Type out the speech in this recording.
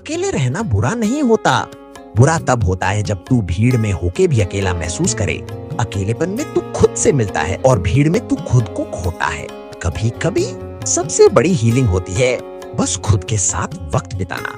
अकेले रहना बुरा नहीं होता। बुरा तब होता है जब तू भीड़ में होके भी अकेला महसूस करे। अकेलेपन में तू खुद से मिलता है और भीड़ में तू खुद को खोता है। कभी कभी सबसे बड़ी हीलिंग होती है बस खुद के साथ वक्त बिताना।